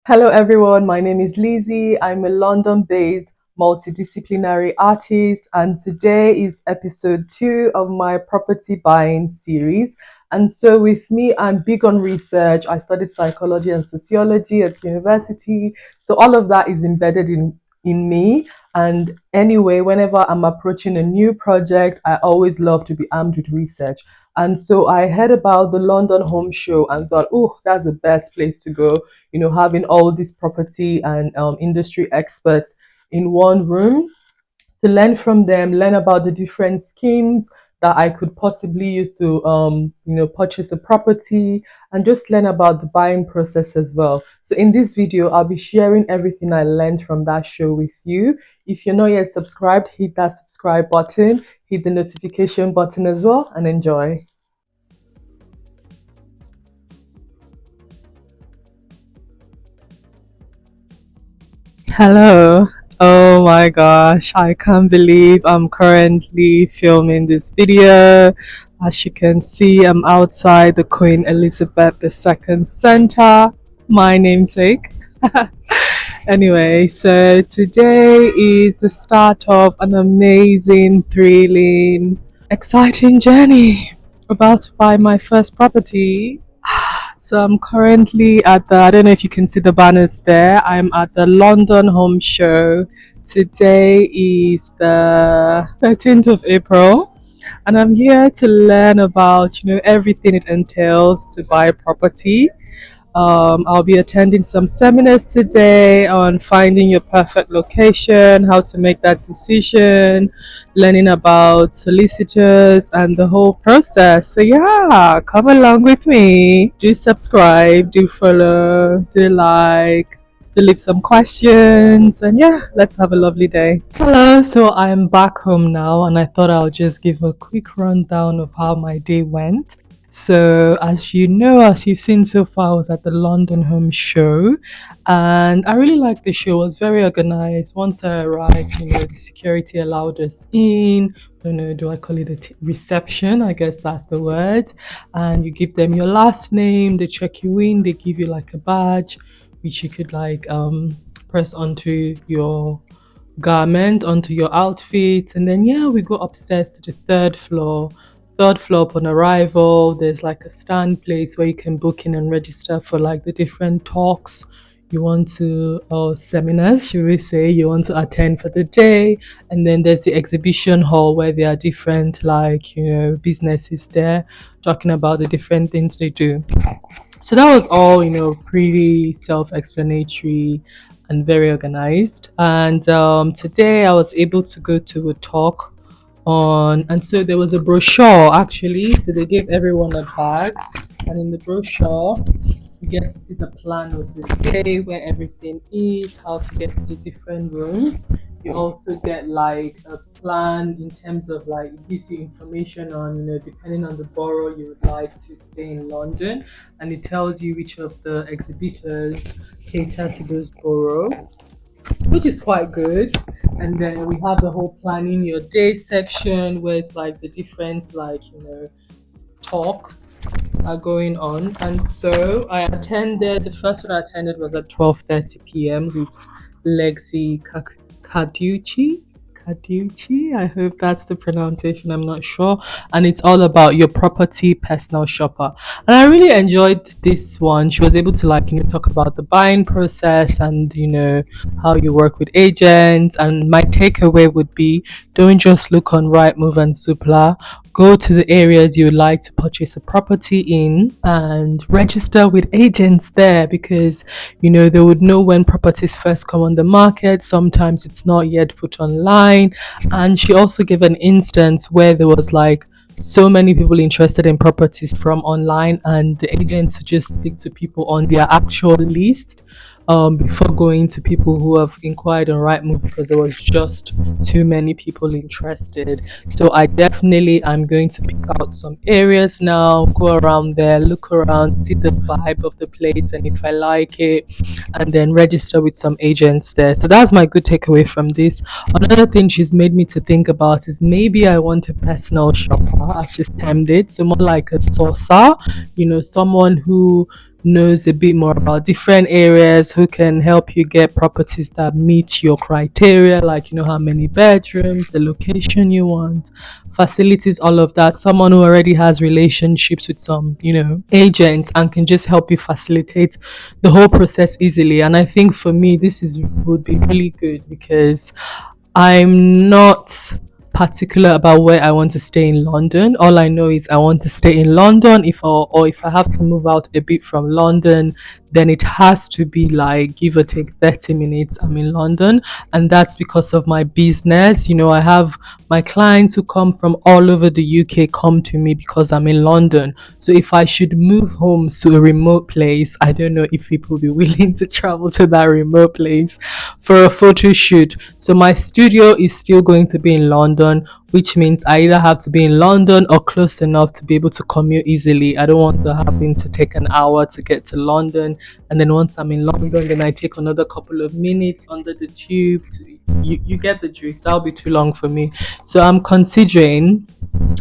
Hello, everyone. My name is Lize. I'm a London based multidisciplinary artist, and today is episode 2 of my property buying series. And so, with me, I'm big on research. I studied psychology and sociology at university. So, all of that is embedded in me. And anyway, whenever I'm approaching a new project, I always love to be armed with research. And so I heard about the London Home Show and thought, oh, that's the best place to go, having all these property and industry experts in one room to learn from them, learn about the different schemes that I could possibly use to, purchase a property and just learn about the buying process as well. So in this video, I'll be sharing everything I learned from that show with you. If you're not yet subscribed, hit that subscribe button, hit the notification button as well, and enjoy. Hello. Oh my gosh, I can't believe I'm currently filming this video. As you can see, I'm outside the Queen Elizabeth II Center, my namesake. Anyway, so today is the start of an amazing, thrilling, exciting journey. About to buy my first property. So I'm currently at I don't know if you can see the banners there. I'm at the London Home Show. Today is the 13th of April, and I'm here to learn about, everything it entails to buy a property. I'll be attending some seminars today on finding your perfect location, how to make that decision, learning about solicitors and the whole process. So, yeah, come along with me. Do subscribe, do follow, do like, to leave some questions, and yeah, let's have a lovely day. Hello, so I'm back home now, and I thought I'll just give a quick rundown of how my day went. So, as you know, as you've seen so far, I was at the London Home Show, and I really liked the show. It was very organized. Once I arrived, the security allowed us in. I don't know, do I call it a reception? I guess that's the word. And you give them your last name, they check you in, they give you like a badge, which you could like press onto your garment, onto your outfit, and then yeah, we go upstairs to the third floor. Third floor, upon arrival, there's like a stand place where you can book in and register for like the different talks you want to, or seminars, should we say, you want to attend for the day. And then there's the exhibition hall where there are different, like, businesses there talking about the different things they do. So that was all, pretty self explanatory and very organized. And today I was able to go to a talk on, and so there was a brochure actually. So they gave everyone a bag, and in the brochure, you get to see the plan of the day, where everything is, how to get to the different rooms. You also get like a plan in terms of like, it gives you information on, depending on the borough you would like to stay in London, and it tells you which of the exhibitors cater to those borough, which is quite good. And then we have the whole planning your day section, where it's like the different, like, talks are going on. And so I attended, the first one I attended was at 12:30 p.m. with Lexi Caducci. Caducci, I hope that's the pronunciation, I'm not sure. And it's all about your property personal shopper. And I really enjoyed this one. She was able to like, talk about the buying process and, how you work with agents. And my takeaway would be, don't just look on Rightmove and Supla. Go to the areas you would like to purchase a property in and register with agents there, because they would know when properties first come on the market. Sometimes it's not yet put online. And she also gave an instance where there was like so many people interested in properties from online, and the agents just stick to people on their actual list before going to people who have inquired on Rightmove, because there was just too many people interested. So I definitely am going to pick out some areas now, go around there, look around, see the vibe of the place, and if I like it, and then register with some agents there. So that's my good takeaway from this. Another thing she's made me to think about is maybe I want a personal shopper, as she's termed it. So more like a sourcer, someone who knows a bit more about different areas, who can help you get properties that meet your criteria, like how many bedrooms, the location you want, facilities, all of that. Someone who already has relationships with some agents and can just help you facilitate the whole process easily. And I think for me this is would be really good because I'm not particular about where I want to stay in London. All I know is I want to stay in London. Or if I have to move out a bit from London, then it has to be like give or take 30 minutes. I'm in London, and that's because of my business. I have my clients who come from all over the UK come to me because I'm in London. So if I should move home to a remote place, I don't know if people will be willing to travel to that remote place for a photo shoot. So my studio is still going to be in London, which means I either have to be in London or close enough to be able to commute easily. I don't want to having to take an hour to get to London, and then once I'm in London, then I take another couple of minutes under the tube. You get the drift. That'll be too long for me. So I'm considering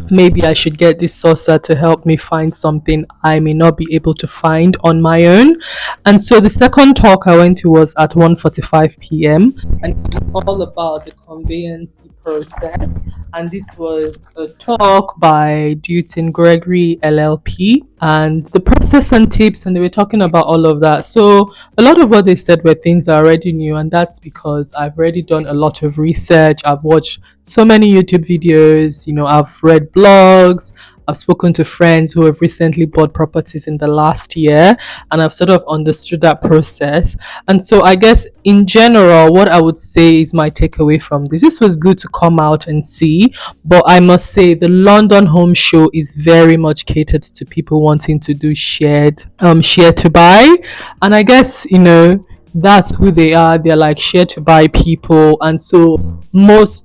maybe I should get this saucer to help me find something I may not be able to find on my own. And so the second talk I went to was at 1:45 p.m. and it was all about the conveyance process. And this was a talk by Newton Gregory LLP, and the process and tips, and they were talking about all of that. So a lot of what they said were things I already knew, and that's because I've already done a lot of research. I've watched so many YouTube videos, I've read blogs, I've spoken to friends who have recently bought properties in the last year, and I've sort of understood that process. And so I guess in general, what I would say is my takeaway from this. This was good to come out and see, but I must say the London Home Show is very much catered to people wanting to do share to buy. And I guess, that's who they are. They're like share to buy people. And so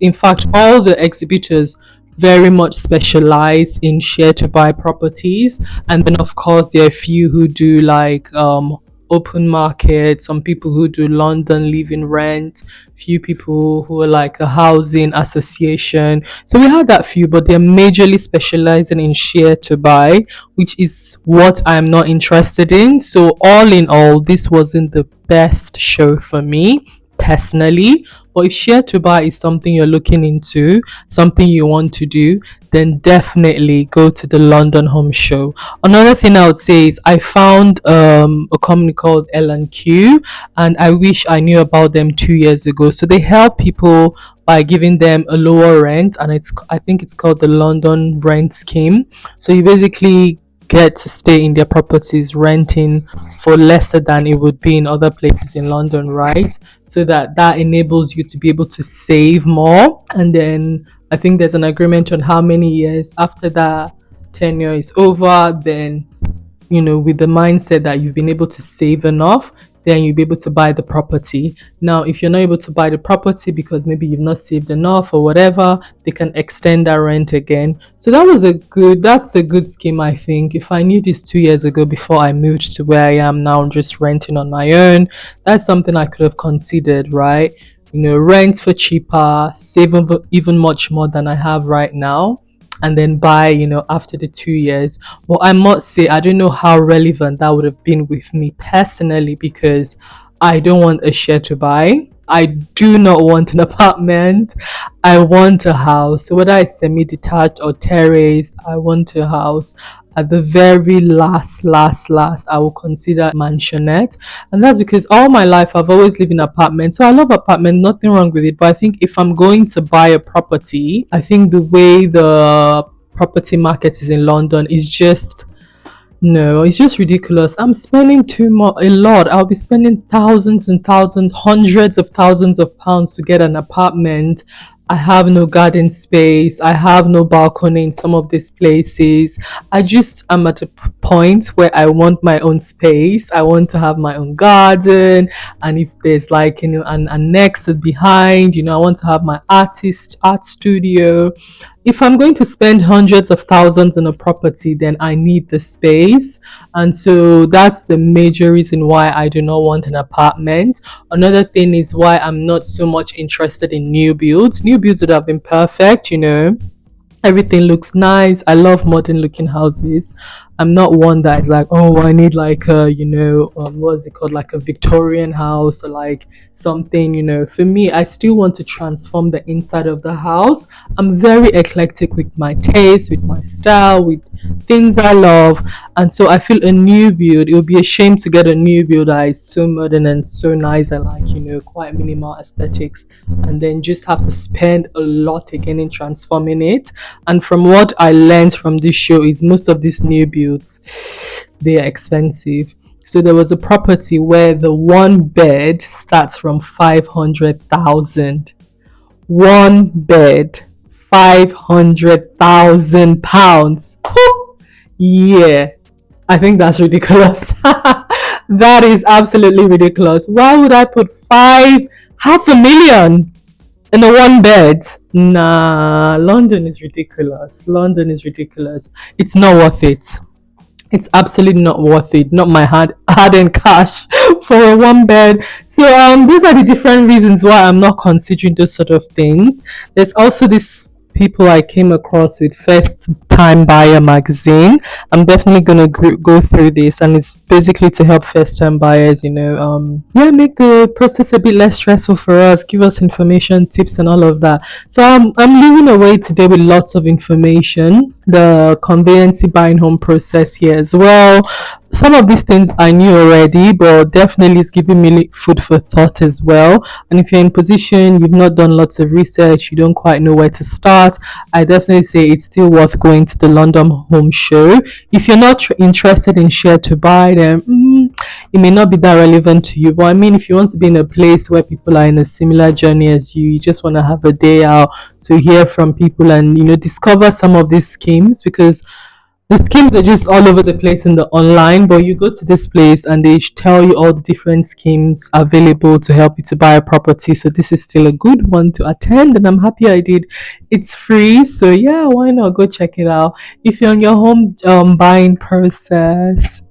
in fact, all the exhibitors very much specialize in share to buy properties. And then of course there are a few who do like open market, some people who do London living rent, few people who are like a housing association. So we had that few, but they're majorly specializing in share to buy, which is what I'm not interested in. So all in all, this wasn't the best show for me personally. But if share to buy is something you're looking into, something you want to do, then definitely go to the London Home Show. Another thing I would say is I found a company called L&Q, and I wish I knew about them 2 years ago. So they help people by giving them a lower rent, and I think it's called the London Rent Scheme. So you basically get to stay in their properties renting for lesser than it would be in other places in London, right? So that enables you to be able to save more. And then I think there's an agreement on how many years after that tenure is over, then with the mindset that you've been able to save enough, then you'll be able to buy the property. Now, if you're not able to buy the property because maybe you've not saved enough or whatever, they can extend that rent again. So that's a good scheme, I think. If I knew this 2 years ago before I moved to where I am now, just renting on my own, that's something I could have considered, right? Rent for cheaper, save even much more than I have right now, and then buy, after the 2 years. But I must say, I don't know how relevant that would have been with me personally, because I don't want a share to buy. I do not want an apartment. I want a house. So whether it's semi-detached or terrace, I want a house. At the very last, I will consider mansionette. And that's because all my life I've always lived in apartments. So I love apartment, nothing wrong with it. But I think if I'm going to buy a property, I think the way the property market is in London is just no, it's just ridiculous. I'm spending a lot. I'll be spending thousands and thousands, hundreds of thousands of pounds to get an apartment. I have no garden space. I have no balcony in some of these places. I'm at a point where I want my own space. I want to have my own garden. And if there's like, an annex behind, I want to have my art studio. If I'm going to spend hundreds of thousands on a property, then I need the space. And so that's the major reason why I do not want an apartment. Another thing is why I'm not so much interested in new builds. New builds would have been perfect, everything looks nice. I love modern looking houses. I'm not one that is like, oh, I need like a, what's it called, like a Victorian house or like something, For me, I still want to transform the inside of the house. I'm very eclectic with my taste, with my style, with things I love. And so I feel a new build, it would be a shame to get a new build that is so modern and so nice and like, quite minimal aesthetics, and then just have to spend a lot again in transforming it. And from what I learned from this show is most of these new builds, they are expensive. So there was a property where the one bed starts from 500,000. One bed, 500,000 pounds. Yeah, I think that's ridiculous. That is absolutely ridiculous. Why would I put half a million in a one bed? Nah, London is ridiculous. London is ridiculous. It's not worth it. It's absolutely not worth it. Not my hard earned cash for a one bed. So these are the different reasons why I'm not considering those sort of things. There's also this people I came across with First Time Buyer magazine. I'm definitely gonna go through this, and it's basically to help first time buyers, yeah, make the process a bit less stressful for us, give us information, tips, and all of that. So I'm leaving away today with lots of information, the conveyancing buying home process here as well. Some of these things I knew already, but definitely it's giving me food for thought as well. And if you're in position, you've not done lots of research, you don't quite know where to start, I definitely say it's still worth going to the London Home Show. If you're not interested in share to buy, then it may not be that relevant to you. But I mean, if you want to be in a place where people are in a similar journey as you just want to have a day out to hear from people and discover some of these schemes, because the schemes are just all over the place in the online, but you go to this place and they tell you all the different schemes available to help you to buy a property. So this is still a good one to attend, and I'm happy I did. It's free, so yeah, why not go check it out if you're on your home buying process.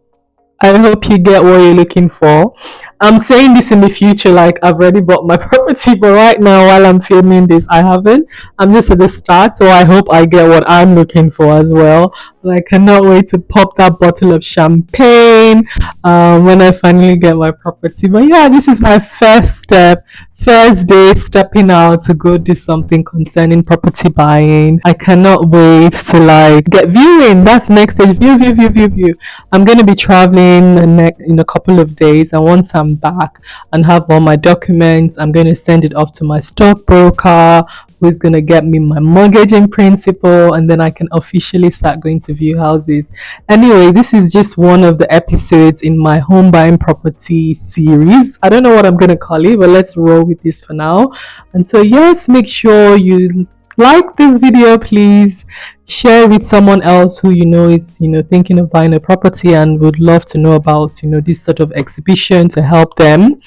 I hope you get what you're looking for. I'm saying this in the future, like I've already bought my property, but right now, while I'm filming this, I haven't. I'm just at the start, so I hope I get what I'm looking for as well. I cannot wait to pop that bottle of champagne when I finally get my property. But yeah, this is my first step. First day stepping out to go do something concerning property buying. I cannot wait to like get viewing. That's next stage. View. I'm going to be traveling in a couple of days, and once I'm back and have all my documents, I'm going to send it off to my stockbroker, who's going to get me my mortgage in principle, and then I can officially start going to view houses. Anyway, this is just one of the episodes in my home buying property series. I don't know what I'm going to call it, but let's roll with this for now. And so yes, make sure you like this video, please. Share with someone else who is thinking of buying a property and would love to know about this sort of exhibition to help them.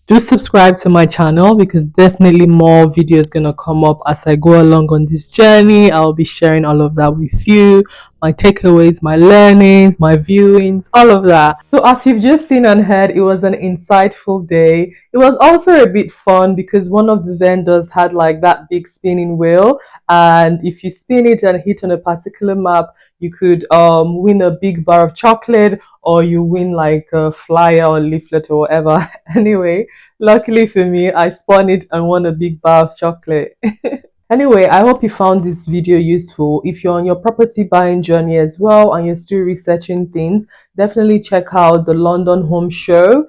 Do subscribe to my channel, because definitely more videos gonna come up as I go along on this journey. I'll be sharing all of that with you, my takeaways, my learnings, my viewings, all of that. So as you've just seen and heard, it was an insightful day. It was also a bit fun because one of the vendors had like that big spinning wheel, and if you spin it and hit on a particular map, you could win a big bar of chocolate, or you win like a flyer or leaflet or whatever. Anyway, luckily for me, I spun it and won a big bar of chocolate. Anyway, I hope you found this video useful. If you're on your property buying journey as well and you're still researching things, definitely check out the London Home Show.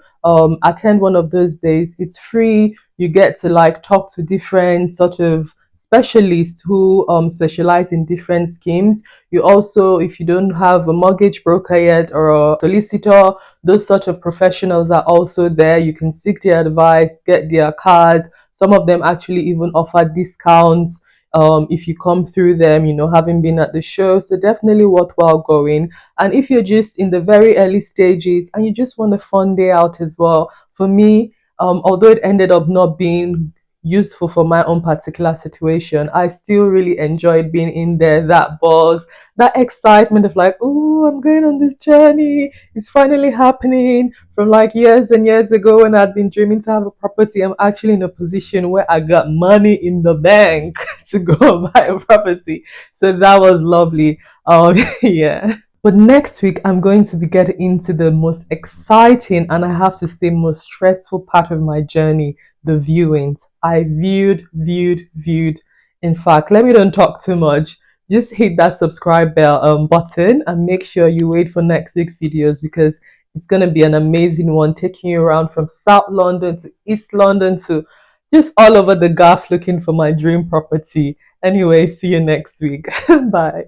Attend one of those days. It's free. You get to like talk to different sort of specialists who specialize in different schemes. You also, if you don't have a mortgage broker yet or a solicitor, those sort of professionals are also there. You can seek their advice, get their cards. Some of them actually even offer discounts if you come through them, having been at the show. So definitely worthwhile going. And if you're just in the very early stages and you just want a fun day out as well, for me, although it ended up not being useful for my own particular situation, I still really enjoyed being in there. That buzz, that excitement of like, oh, I'm going on this journey, it's finally happening. From like years and years ago when I'd been dreaming to have a property, I'm actually in a position where I got money in the bank to go buy a property. So that was lovely. Yeah. But next week, I'm going to be getting into the most exciting and I have to say most stressful part of my journey, the viewings. I viewed. In fact, let me don't talk too much. Just hit that subscribe bell button and make sure you wait for next week's videos because it's going to be an amazing one, taking you around from South London to East London to just all over the gaff looking for my dream property. Anyway, see you next week. Bye.